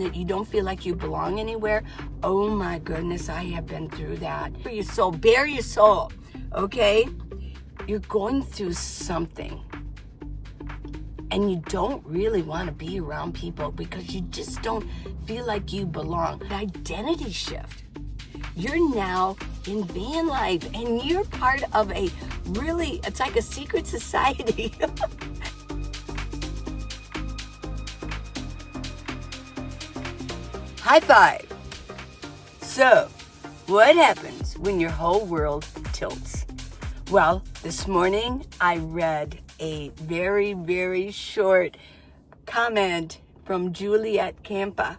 that you don't feel like you belong anywhere. Oh my goodness, I have been through that. For your soul, bare your soul, okay? You're going through something and you don't really want to be around people because you just don't feel like you belong. Identity shift. You're now in van life and you're part of a really, it's like a secret society. High five. So, what happens when your whole world tilts? Well, this morning I read a very, very short comment from Juliet Campa.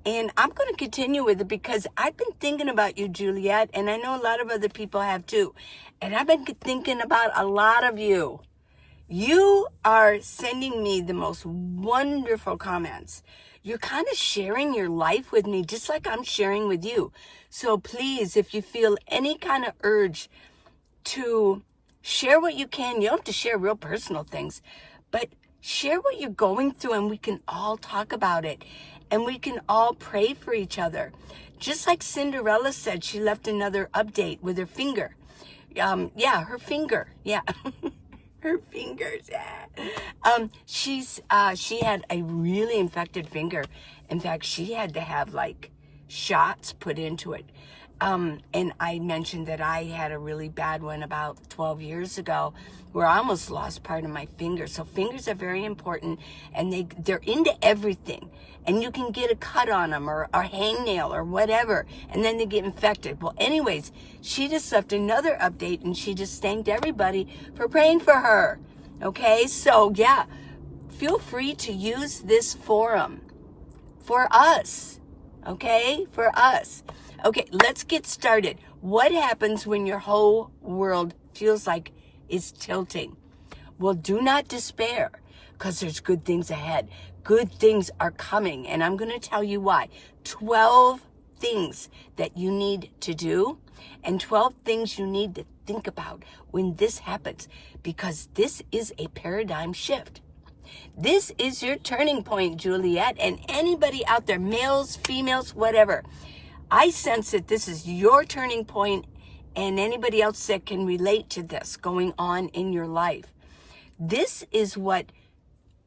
And I'm going to continue with it because I've been thinking about you, Juliet, and I know a lot of other people have too. And I've been thinking about a lot of you. You are sending me the most wonderful comments. You're kind of sharing your life with me just like I'm sharing with you. So please, if you feel any kind of urge to share what you can, you don't have to share real personal things, but share what you're going through and we can all talk about it and we can all pray for each other. Just like Cinderella said, she left another update with her finger. Her finger. Yeah. Her fingers. She had a really infected finger. In fact, she had to have like shots put into it. And I mentioned that I had a really bad one about 12 years ago where I almost lost part of my finger. So fingers are very important and they're into everything. And you can get a cut on them or a hangnail or whatever, and then they get infected. Well, anyways, she just left another update and she just thanked everybody for praying for her. Okay, so yeah, feel free to use this forum for us. Okay, for us. Okay, let's get started. What happens when your whole world feels like it's tilting? Well, do not despair because there's good things ahead. Good things are coming, and I'm going to tell you why. 12 things that you need to do and 12 things you need to think about when this happens, because this is a paradigm shift. This is your turning point, Juliet, and anybody out there, males, females, whatever. I sense that this is your turning point and anybody else that can relate to this going on in your life. This is what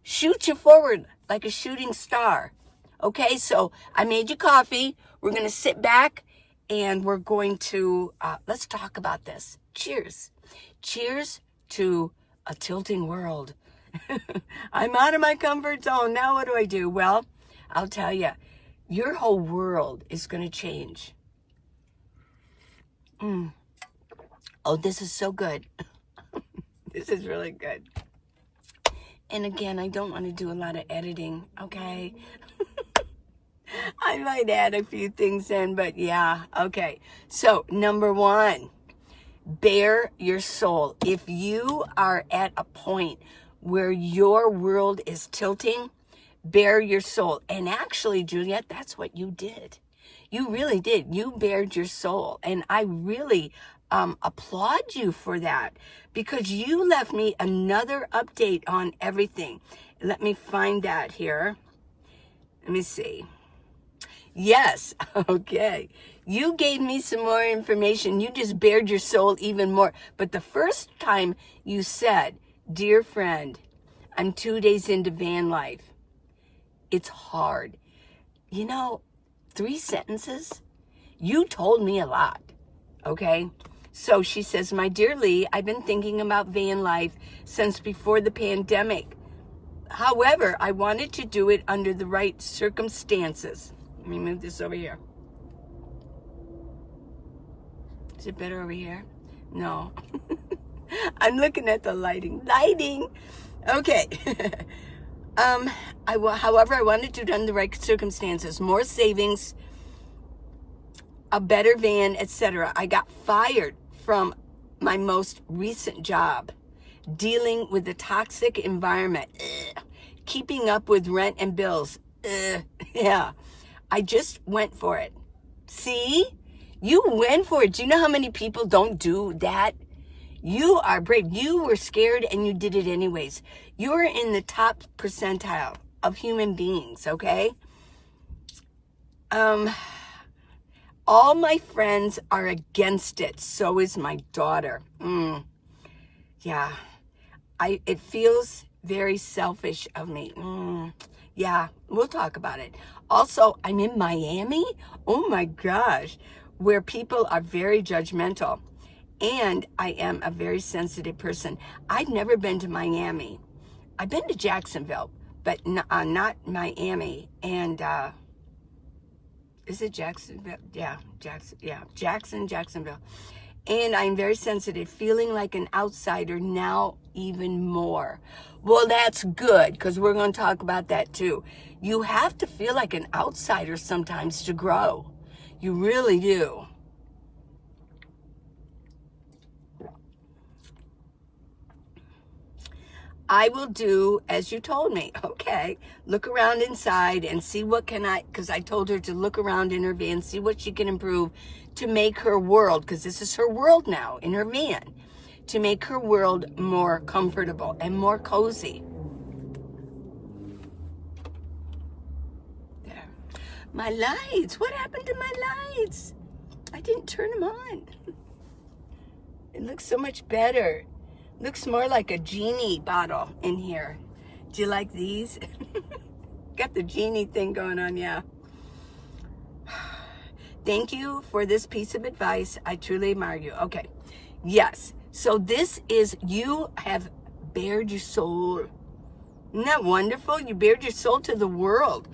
shoots you forward like a shooting star. Okay, so I made you coffee. We're going to sit back and we're going to, let's talk about this. Cheers. Cheers to a tilting world. I'm out of my comfort zone. Now what do I do? Well, I'll tell you, your whole world is going to change. Oh, this is so good. This is really good. And again, I don't want to do a lot of editing, okay? I might add a few things in, but yeah, okay. So, number one, bare your soul. If you are at a point where your world is tilting, bare your soul. And actually, Juliet, that's what you did. You really did. You bared your soul. And I really applaud you for that because you left me another update on everything. Let me find that here. Let me see. Yes. Okay. You gave me some more information. You just bared your soul even more. But the first time you said, dear friend, I'm 2 days into van life. It's hard. You know, 3 sentences, you told me a lot, okay? So she says, my dear Lee, I've been thinking about van life since before the pandemic. However, I wanted to do it under the right circumstances. Let me move this over here. Is it better over here? No. I'm looking at the lighting. Lighting! Okay. However, I wanted to do it under the right circumstances. More savings, a better van, etc. I got fired from my most recent job, dealing with the toxic environment, keeping up with rent and bills. Yeah, I just went for it. See? You went for it. Do you know how many people don't do that? You are brave. You were scared and you did it anyways. You're in the top percentile of human beings, okay? Um, all my friends are against it. So is my daughter. Yeah. It feels very selfish of me. Yeah, we'll talk about it. Also, I'm in Miami. Oh my gosh, where people are very judgmental. And I am a very sensitive person. I've never been to Miami. I've been to Jacksonville, but not Miami. And is it Jacksonville? Yeah, Jacksonville. And I'm very sensitive, feeling like an outsider now even more. Well, that's good, because we're going to talk about that too. You have to feel like an outsider sometimes to grow. You really do. I will do as you told me. Okay, look around inside and see what because I told her to look around in her van, see what she can improve to make her world, because this is her world now in her van, to make her world more comfortable and more cozy. There. My lights, what happened to my lights? I didn't turn them on. It looks so much better. Looks more like a genie bottle in here. Do you like these? Got the genie thing going on, yeah. Thank you for this piece of advice. I truly admire you. Okay, yes. So this is, you have bared your soul. Isn't that wonderful? You bared your soul to the world.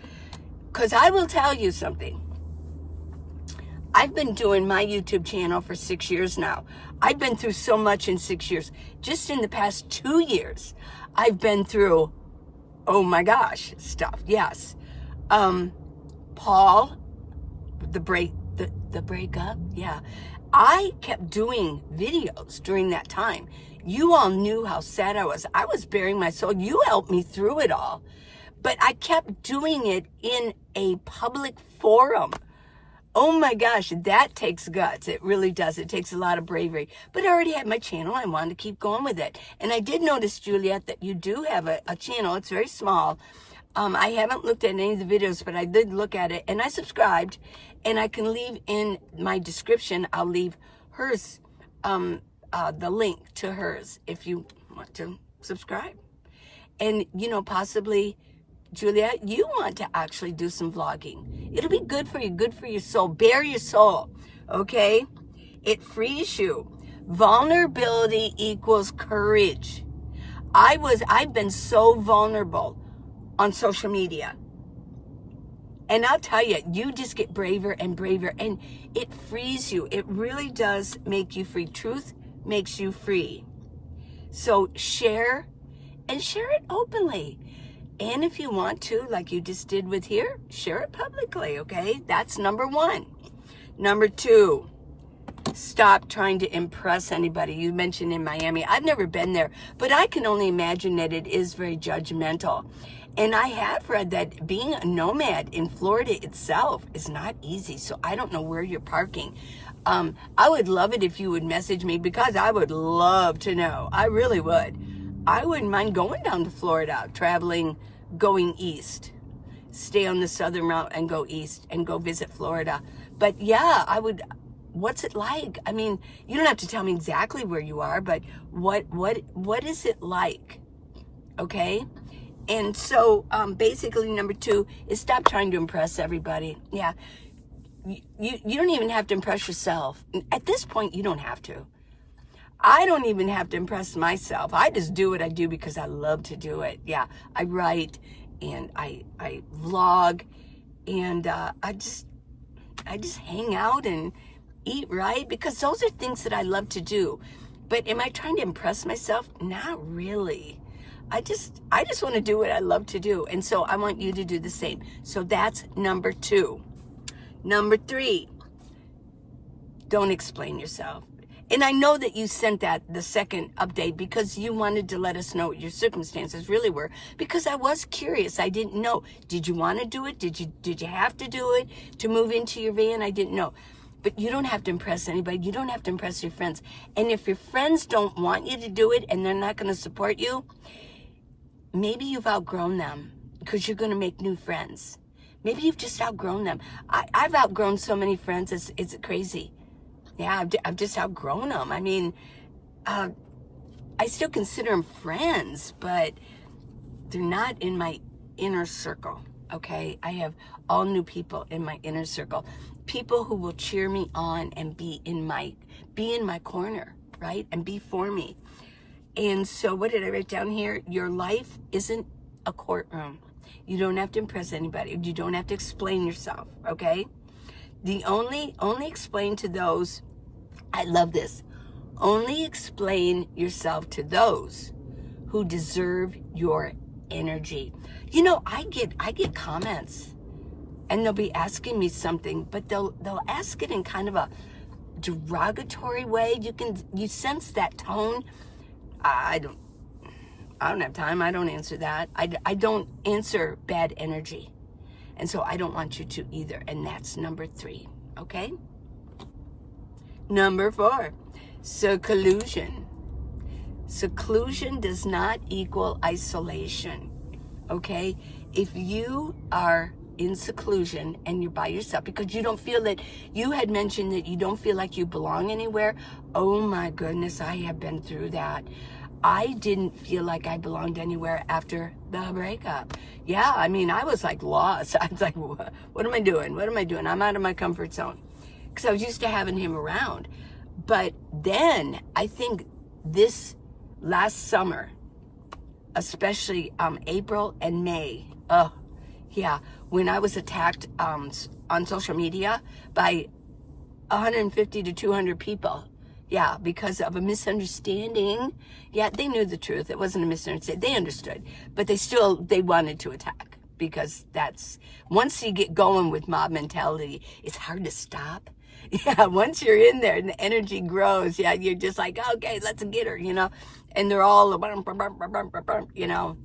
Because I will tell you something. I've been doing my YouTube channel for 6 years now. I've been through so much in 6 years. Just in the past 2 years, I've been through, oh my gosh, stuff. Yes. Paul, the breakup. Yeah. I kept doing videos during that time. You all knew how sad I was. I was bearing my soul. You helped me through it all. But I kept doing it in a public forum. Oh my gosh, that takes guts. It really does. It takes a lot of bravery. But I already had my channel. I wanted to keep going with it. And I did notice, Juliet, that you do have a channel. It's very small. I haven't looked at any of the videos, but I did look at it. And I subscribed. And I can leave in my description, I'll leave hers, the link to hers if you want to subscribe. And, you know, possibly, Juliet, you want to actually do some vlogging. It'll be good for you, good for your soul. Bare your soul, okay? It frees you. Vulnerability equals courage. I've been so vulnerable on social media. And I'll tell you, you just get braver and braver, and it frees you. It really does make you free. Truth makes you free. So share, and share it openly. And if you want to, like you just did with here, share it publicly, okay? That's number one. Number two, stop trying to impress anybody. You mentioned in Miami. I've never been there, but I can only imagine that it is very judgmental. And I have read that being a nomad in Florida itself is not easy. So I don't know where you're parking. I would love it if you would message me, because I would love to know. I really would. I wouldn't mind going down to Florida, traveling, going east. Stay on the southern route and go east and go visit Florida. But yeah, I would. What's it like? I mean, you don't have to tell me exactly where you are, but what is it like? Okay? And so basically number two is stop trying to impress everybody. Yeah. You don't even have to impress yourself. At this point, you don't have to. I don't even have to impress myself. I just do what I do because I love to do it. Yeah. I write and I vlog, and I just hang out and eat right, because those are things that I love to do. But am I trying to impress myself? Not really. I just want to do what I love to do. And so I want you to do the same. So that's number two. Number three, don't explain yourself. And I know that you sent that the second update because you wanted to let us know what your circumstances really were, because I was curious. I didn't know. Did you want to do it? Did you have to do it to move into your van? I didn't know. But you don't have to impress anybody. You don't have to impress your friends. And if your friends don't want you to do it and they're not going to support you, maybe you've outgrown them, because you're going to make new friends. Maybe you've just outgrown them. I've outgrown so many friends, it's crazy. Yeah, I've just outgrown them. I mean, I still consider them friends, but they're not in my inner circle, okay? I have all new people in my inner circle. People who will cheer me on and be in my corner, right? And be for me. And so what did I write down here? Your life isn't a courtroom. You don't have to impress anybody. You don't have to explain yourself, okay? The only explain to those, I love this, only explain yourself to those who deserve your energy. You know, I get comments and they'll be asking me something, but they'll ask it in kind of a derogatory way. You sense that tone. I don't have time. I don't answer that. I don't answer bad energy. And so I don't want you to either. And that's number 3. Okay? Number 4, seclusion. Seclusion does not equal isolation. Okay? If you are in seclusion and you're by yourself because you don't feel that, you had mentioned that you don't feel like you belong anywhere. Oh my goodness, I have been through that. I didn't feel like I belonged anywhere after the breakup. Yeah, I mean, I was like lost. I was like, what am I doing? What am I doing? I'm out of my comfort zone. Because I was used to having him around. But then I think this last summer, especially April and May, yeah, when I was attacked on social media by 150 to 200 people. Yeah, because of a misunderstanding. Yeah, they knew the truth. It wasn't a misunderstanding. They understood. But they wanted to attack. Because once you get going with mob mentality, it's hard to stop. Yeah, once you're in there and the energy grows, yeah, you're just like, okay, let's get her, you know. And they're all, you know,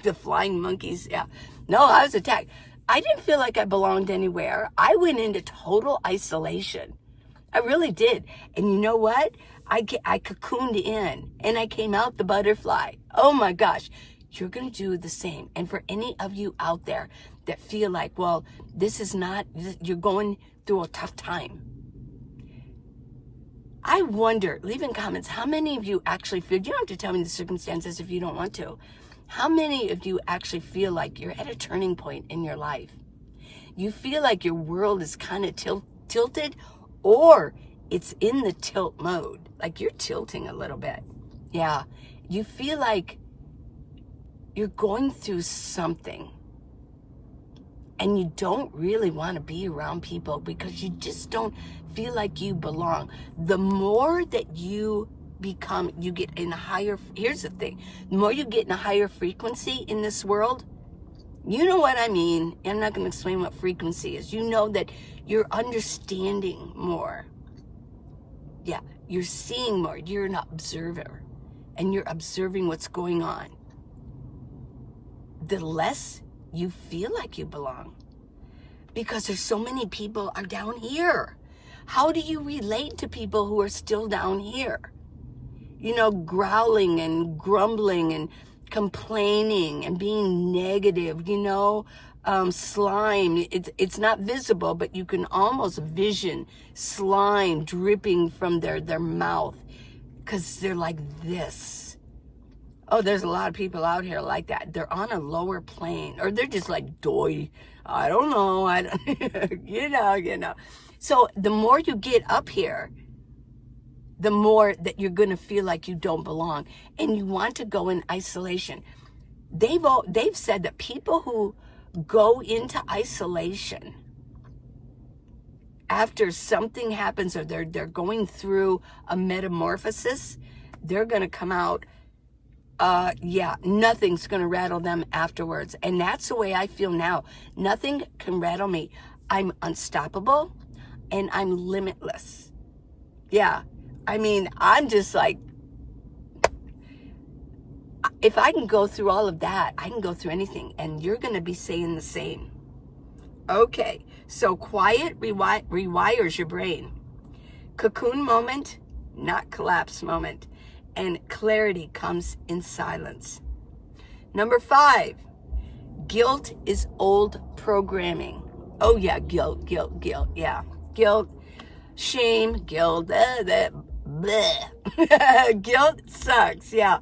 the flying monkeys, yeah. No, I was attacked. I didn't feel like I belonged anywhere. I went into total isolation. I really did. And you know what? I cocooned in and I came out the butterfly. Oh my gosh. You're going to do the same. And for any of you out there that feel like, well, you're going through a tough time. I wonder, leave in comments, how many of you actually feel, you don't have to tell me the circumstances if you don't want to. How many of you actually feel like you're at a turning point in your life? You feel like your world is kind of tilted, or it's in the tilt mode, like you're tilting a little bit. Yeah, you feel like you're going through something and you don't really want to be around people because you just don't feel like you belong. The more that you get in a higher, here's the thing, the more you get in a higher frequency in this world, you know what I mean. I'm not going to explain what frequency is. You know that you're understanding more. Yeah, you're seeing more. You're an observer and you're observing what's going on. The less you feel like you belong, because there's so many people are down here. How do you relate to people who are still down here? You know, growling and grumbling and complaining and being negative, you know, slime. It's not visible, but you can almost vision slime dripping from their mouth because they're like this. Oh, there's a lot of people out here like that. They're on a lower plane, or they're just like, doy, I don't know, you know. So the more you get up here, the more that you're going to feel like you don't belong, and you want to go in isolation. They've said that people who go into isolation after something happens, or they're going through a metamorphosis, they're going to come out. Nothing's going to rattle them afterwards. And that's the way I feel now. Nothing can rattle me. I'm unstoppable and I'm limitless. Yeah. I mean, I'm just like, if I can go through all of that, I can go through anything. And you're going to be saying the same. Okay. So quiet rewires your brain. Cocoon moment, not collapse moment. And clarity comes in silence. Number 5, Guilt is old programming. Oh yeah, guilt, yeah. Guilt, shame, guilt, bleh. Guilt sucks, yeah.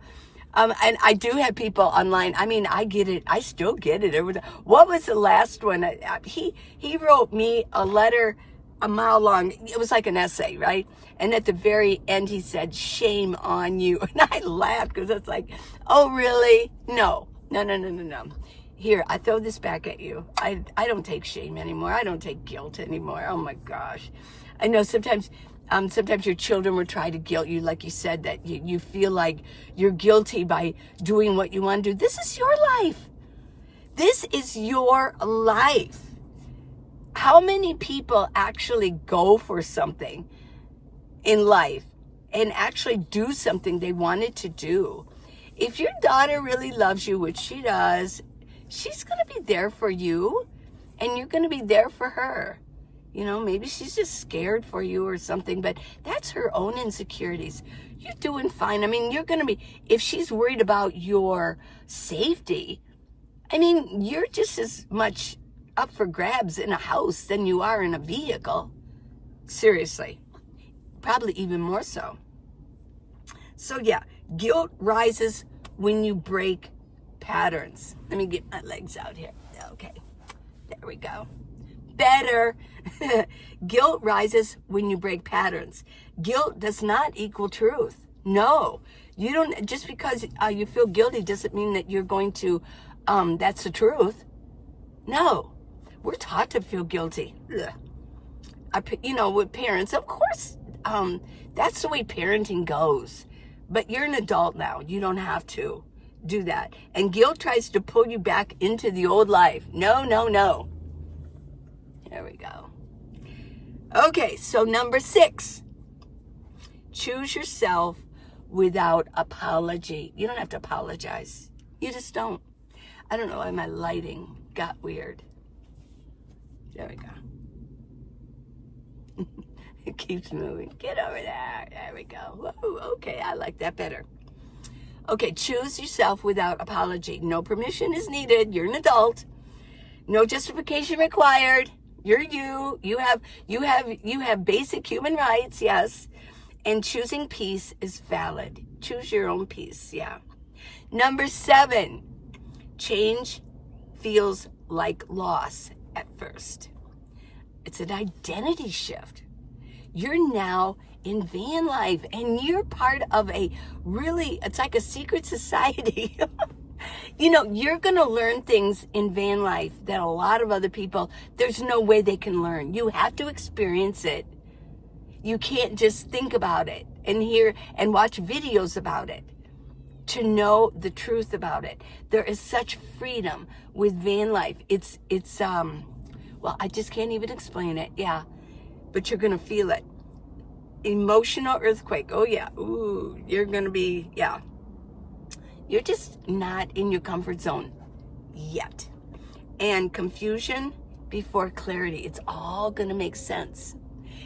And I do have people online. I mean, I get it. I still get it. What was the last one? He wrote me a letter a mile long. It was like an essay, right? And at the very end, he said, "Shame on you." And I laughed because it's like, oh, really? No. Here, I throw this back at you. I don't take shame anymore. I don't take guilt anymore. Oh my gosh. I know sometimes your children will try to guilt you, like you said, that you feel like you're guilty by doing what you want to do. This is your life. This is your life. How many people actually go for something in life and actually do something they wanted to do? If your daughter really loves you, which she does, she's going to be there for you, and you're going to be there for her. You know, maybe she's just scared for you or something, but that's her own insecurities. You're doing fine. I mean, you're going to be, if she's worried about your safety, I mean, you're just as much up for grabs in a house than you are in a vehicle. Seriously. Probably even more so. So yeah, guilt rises when you break patterns. Let me get my legs out here. Okay, there we go. Better. Guilt rises when you break patterns. Guilt does not equal truth. No, you don't. Just because you feel guilty doesn't mean that you're going to, that's the truth. No, we're taught to feel guilty. With parents, of course, that's the way parenting goes. But you're an adult now. You don't have to do that. And guilt tries to pull you back into the old life. No. There we go. Okay, so number 6. Choose yourself without apology. You don't have to apologize. You just don't. I don't know why my lighting got weird. There we go. It keeps moving. Get over there. There we go. Whoa, okay, I like that better. Okay, choose yourself without apology. No permission is needed. You're an adult. No justification required. You're you. You have basic human rights, yes. And choosing peace is valid. Choose your own peace, yeah. Number 7, change feels like loss at first. It's an identity shift. You're now in van life, and you're part of it's like a secret society. You're going to learn things in van life that a lot of other people, there's no way they can learn. You have to experience it. You can't just think about it and hear and watch videos about it to know the truth about it. There is such freedom with van life. It's I just can't even explain it. Yeah. But you're going to feel it. Emotional earthquake. Oh yeah. Ooh, you're going to be, yeah. You're just not in your comfort zone yet. And confusion before clarity. It's all going to make sense.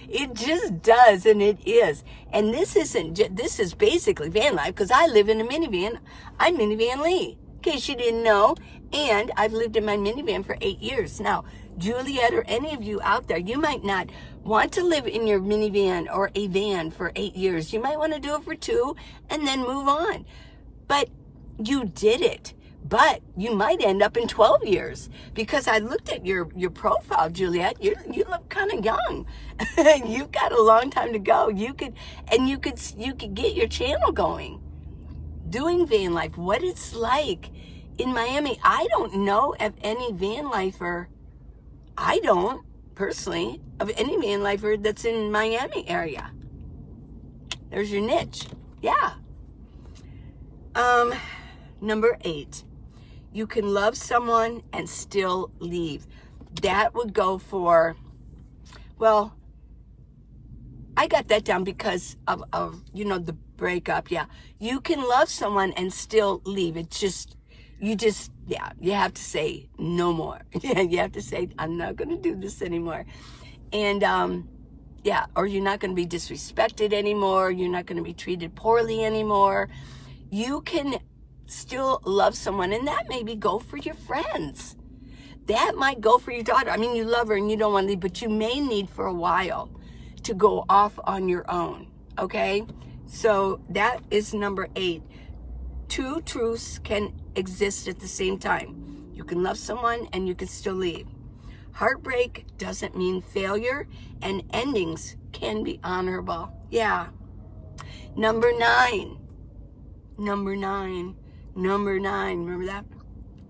It just does, and it is. And this is basically van life, because I live in a minivan. I'm Minivan Lee, in case you didn't know. And I've lived in my minivan for 8 years. Now, Juliet or any of you out there, you might not want to live in your minivan or a van for 8 years. You might want to do it for 2 and then move on. But you did it. But you might end up in 12 years, because I looked at your profile, Juliet. You look kind of young. You've got a long time to go. You could get your channel going, doing van life, what it's like in Miami. I don't know of any van lifer. I don't personally of any van lifer that's in Miami area. There's your niche. Yeah. Number 8. You can love someone and still leave. That would go for, well, I got that down because of the breakup. Yeah. You can love someone and still leave. It's just, you have to say no more. Yeah, you have to say, I'm not going to do this anymore. And, or you're not going to be disrespected anymore. You're not going to be treated poorly anymore. You can still love someone, and that maybe go for your friends. That might go for your daughter. I mean, you love her and you don't want to leave, but you may need for a while to go off on your own, okay? So that is number 8. 2 truths can exist at the same time. You can love someone and you can still leave. Heartbreak doesn't mean failure, and endings can be honorable. Yeah. Number 9. Remember that?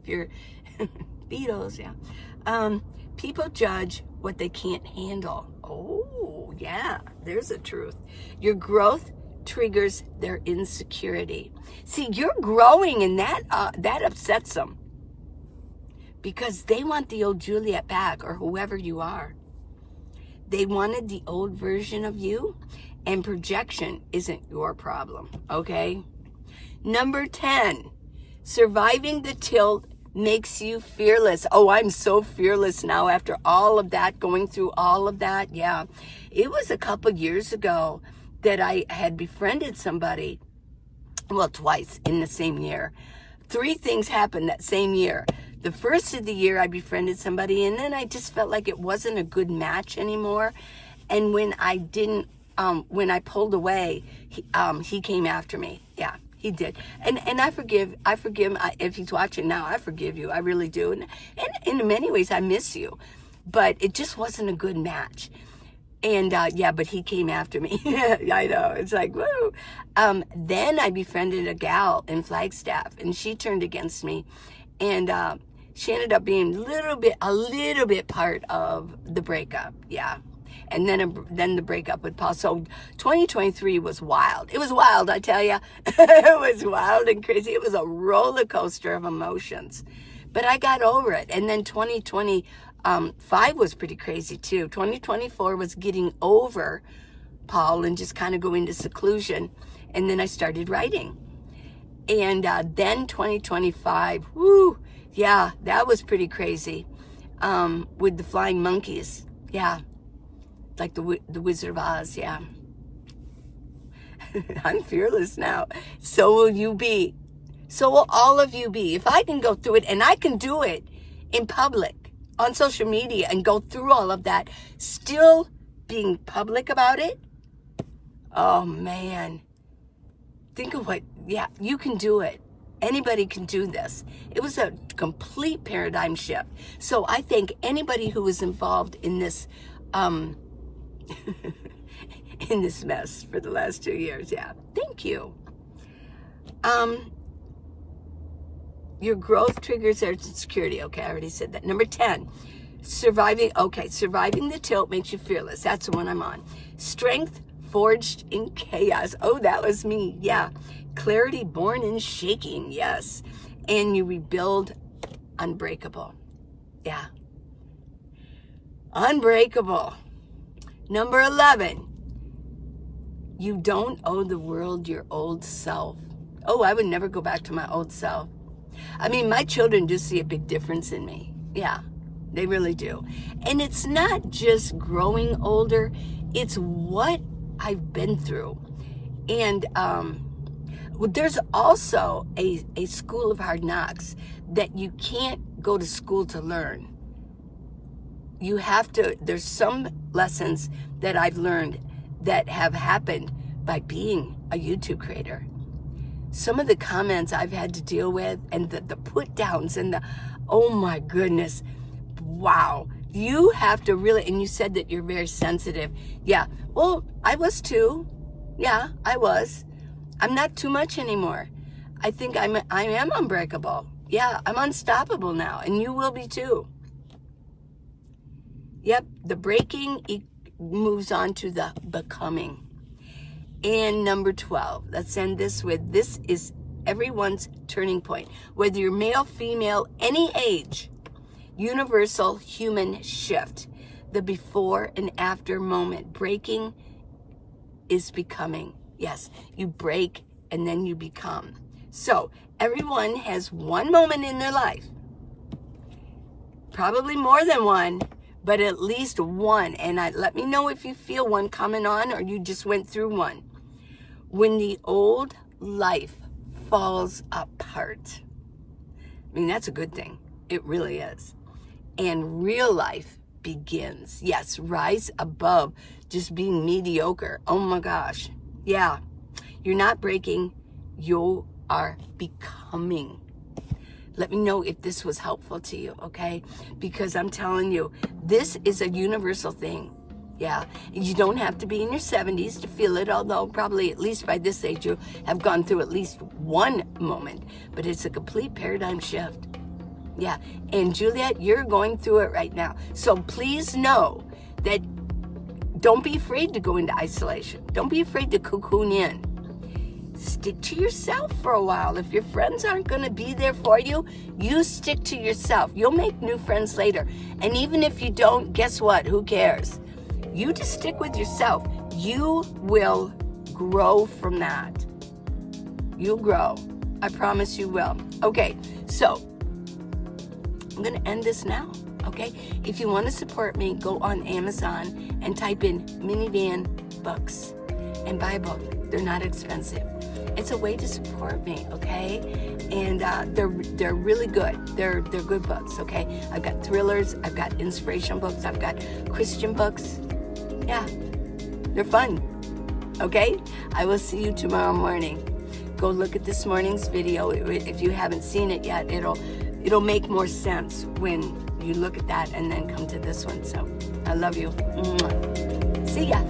If you're Beatles, yeah. People judge what they can't handle. Oh, yeah, there's a truth. Your growth triggers their insecurity. See, you're growing, and that upsets them because they want the old Juliet back, or whoever you are. They wanted the old version of you, and projection isn't your problem, okay? Number 10, surviving the tilt makes you fearless. Oh, I'm so fearless now after all of that, going through all of that. Yeah, it was a couple years ago that I had befriended somebody. Well, twice in the same year. 3 things happened that same year. The first of the year I befriended somebody, and then I just felt like it wasn't a good match anymore. And when I pulled away, he came after me. Yeah, he did. And I forgive him. If he's watching now, I forgive you. I really do. And in many ways, I miss you. But it just wasn't a good match. And yeah, but he came after me. I know. It's like, woo. Then I befriended a gal in Flagstaff, and she turned against me. And she ended up being a little bit part of the breakup. Yeah. And then the breakup with Paul. So 2023 was wild. It was wild, I tell you. It was wild and crazy. It was a roller coaster of emotions. But I got over it. And then 2025 was pretty crazy too. 2024 was getting over Paul and just kind of going to seclusion. And then I started writing. And then 2025, whoo, yeah, that was pretty crazy. With the flying monkeys. Yeah. Like the Wizard of Oz, yeah. I'm fearless now. So will you be. So will all of you be. If I can go through it, and I can do it in public, on social media, and go through all of that, still being public about it, oh man. Think of what, yeah, you can do it. Anybody can do this. It was a complete paradigm shift. So I thank anybody who was involved in this, in this mess for the last 2 years. Yeah, thank you. Your growth triggers their insecurity. Okay, I already said that. Number 10, surviving the tilt makes you fearless. That's the one I'm on. Strength forged in chaos. Oh, that was me. Yeah. Clarity born in shaking. Yes. And you rebuild unbreakable. Yeah. Unbreakable. Number 11, you don't owe the world your old self. Oh, I would never go back to my old self. I mean, my children do see a big difference in me. Yeah, they really do. And it's not just growing older, it's what I've been through. And there's also a school of hard knocks that you can't go to school to learn. You have to, there's some lessons that I've learned that have happened by being a YouTube creator. Some of the comments I've had to deal with, and the put downs, and oh my goodness, wow. You have to really, and you said that you're very sensitive. Yeah, well, I was too. Yeah, I was. I'm not too much anymore. I think I am unbreakable. Yeah, I'm unstoppable now, and you will be too. Yep, the breaking moves on to the becoming. And number 12, let's end this with, this is everyone's turning point. Whether you're male, female, any age, universal human shift. The before and after moment. Breaking is becoming. Yes, you break and then you become. So everyone has one moment in their life. Probably more than one, but at least one. And let me know if you feel one coming on or you just went through one. When the old life falls apart. I mean, that's a good thing. It really is. And real life begins. Yes, rise above just being mediocre. Oh my gosh. Yeah. You're not breaking. You are becoming. Let me know if this was helpful to you, okay? Because I'm telling you, this is a universal thing. Yeah, you don't have to be in your 70s to feel it, although probably at least by this age you have gone through at least one moment. But it's a complete paradigm shift. Yeah, and Juliet, you're going through it right now. So please know that don't be afraid to go into isolation. Don't be afraid to cocoon in. Stick to yourself for a while. If your friends aren't going to be there for you, you stick to yourself. You'll make new friends later. And even if you don't, guess what? Who cares? You just stick with yourself. You will grow from that. You'll grow. I promise you will. Okay, so I'm going to end this now, okay? If you want to support me, go on Amazon and type in Minivan books and buy a book. They're not expensive. It's a way to support me, okay? And they're really good. They're good books, okay? I've got thrillers. I've got inspiration books. I've got Christian books. Yeah, they're fun, okay? I will see you tomorrow morning. Go look at this morning's video. If you haven't seen it yet, it'll make more sense when you look at that and then come to this one. So I love you. Mwah. See ya.